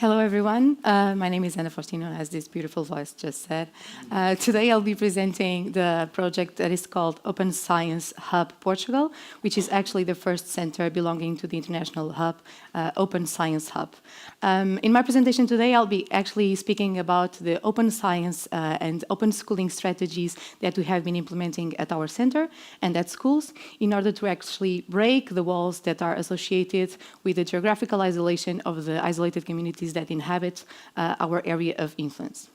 Hello, everyone. My name is Faustino, as this beautiful voice just said. Today, I'll be presenting the project that is called Open Science Hub Portugal, which is actually the first center belonging to the international hub, Open Science Hub. In my presentation today, I'll be actually speaking about the open science and open schooling strategies that we have been implementing at our center and at schools in order to actually break the walls that are associated with the geographical isolation of the isolated communities that inhabit our area of influence.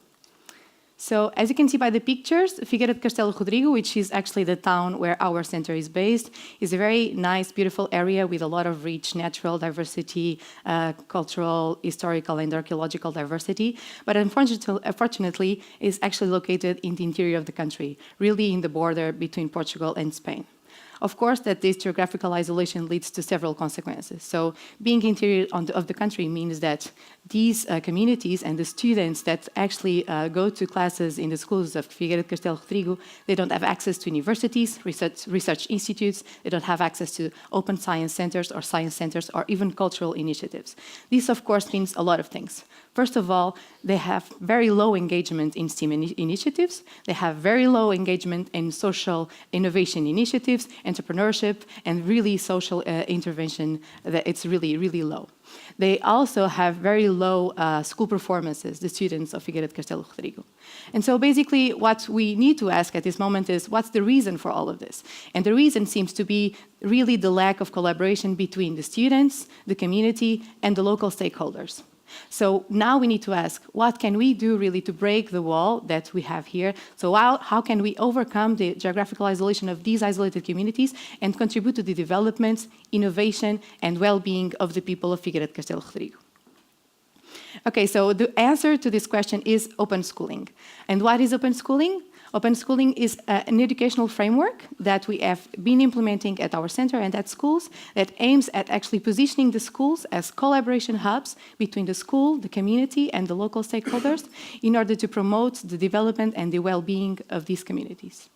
So, as you can see by the pictures, Figueira de Castelo Rodrigo, which is actually the town where our center is based, is a very nice, beautiful area with a lot of rich natural diversity, cultural, historical, and archaeological diversity. But unfortunately, is actually located in the interior of the country, really in the border between Portugal and Spain. Of course, that this geographical isolation leads to several consequences. So being interior of the country means that these communities and the students that actually go to classes in the schools of Figueira de Castelo Rodrigo, they don't have access to universities, research institutes, they don't have access to open science centers or even cultural initiatives. This, of course, means a lot of things. First of all, they have very low engagement in STEAM initiatives. They have very low engagement in social innovation initiatives, entrepreneurship, and really social intervention. That it's really, really low. They also have very low school performances, the students of Figueira de Castelo Rodrigo. And so basically what we need to ask at this moment is, what's the reason for all of this? And the reason seems to be really the lack of collaboration between the students, the community, and the local stakeholders. So now we need to ask, what can we do really to break the wall that we have here? So how can we overcome the geographical isolation of these isolated communities and contribute to the development, innovation, and well-being of the people of Figueira de Castelo Rodrigo? Okay, so the answer to this question is open schooling. And what is open schooling? Open schooling is an educational framework that we have been implementing at our center and at schools that aims at actually positioning the schools as collaboration hubs between the school, the community, and the local stakeholders in order to promote the development and the well-being of these communities.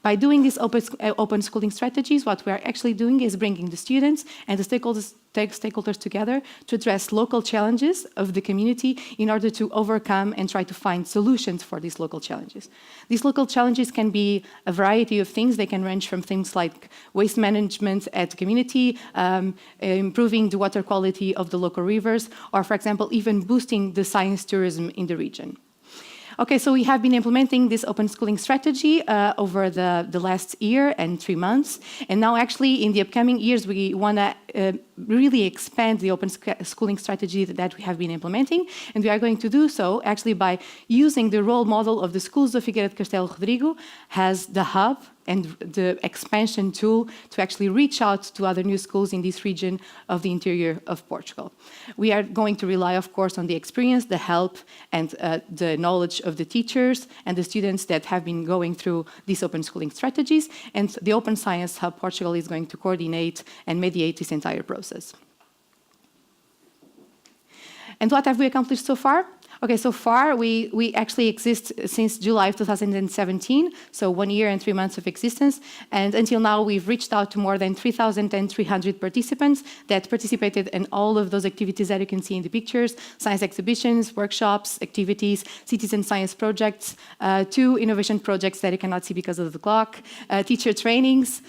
By doing these open schooling strategies, what we are actually doing is bringing the students and the stakeholders together to address local challenges of the community in order to overcome and try to find solutions for these local challenges. These local challenges can be a variety of things. They can range from things like waste management at the community, improving the water quality of the local rivers, or, for example, even boosting the science tourism in the region. Okay, so we have been implementing this open schooling strategy over the last year and 3 months. And now actually in the upcoming years, we want to really expand the open schooling strategy that we have been implementing. And we are going to do so actually by using the role model of the schools of Figueira de Castelo Rodrigo as the hub and the expansion tool to actually reach out to other new schools in this region of the interior of Portugal. We are going to rely, of course, on the experience, the help, and the knowledge of the teachers and the students that have been going through these open schooling strategies. And the Open Science Hub Portugal is going to coordinate and mediate this entire process. And what have we accomplished so far? Okay, so far we actually exist since July of 2017, so 1 year and 3 months of existence. And until now, we've reached out to more than 3,300 participants that participated in all of those activities that you can see in the pictures: science exhibitions, workshops, activities, citizen science projects, 2 innovation projects that you cannot see because of the clock, teacher trainings,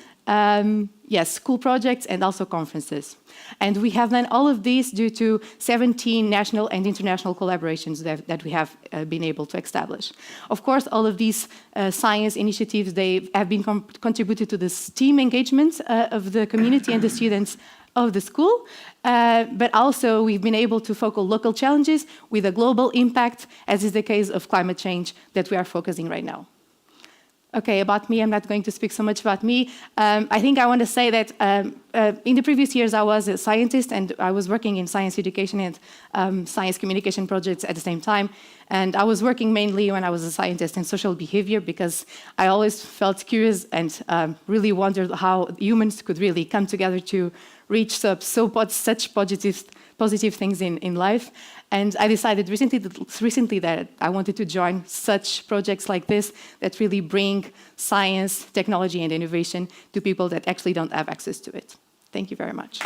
yes, school projects, and also conferences. And we have done all of this due to 17 national and international collaborations that we have been able to establish. Of course, all of these science initiatives, they have been contributed to the STEAM engagement of the community and the students of the school, but also we've been able to focus local challenges with a global impact, as is the case of climate change that we are focusing right now. Okay, about me, I'm not going to speak so much about me. I think I want to say that in the previous years, I was a scientist and I was working in science education and science communication projects at the same time. And I was working mainly when I was a scientist in social behavior because I always felt curious and really wondered how humans could really come together to reach such positive things in life. And I decided recently that I wanted to join such projects like this that really bring science, technology, and innovation to people that actually don't have access to it. Thank you very much.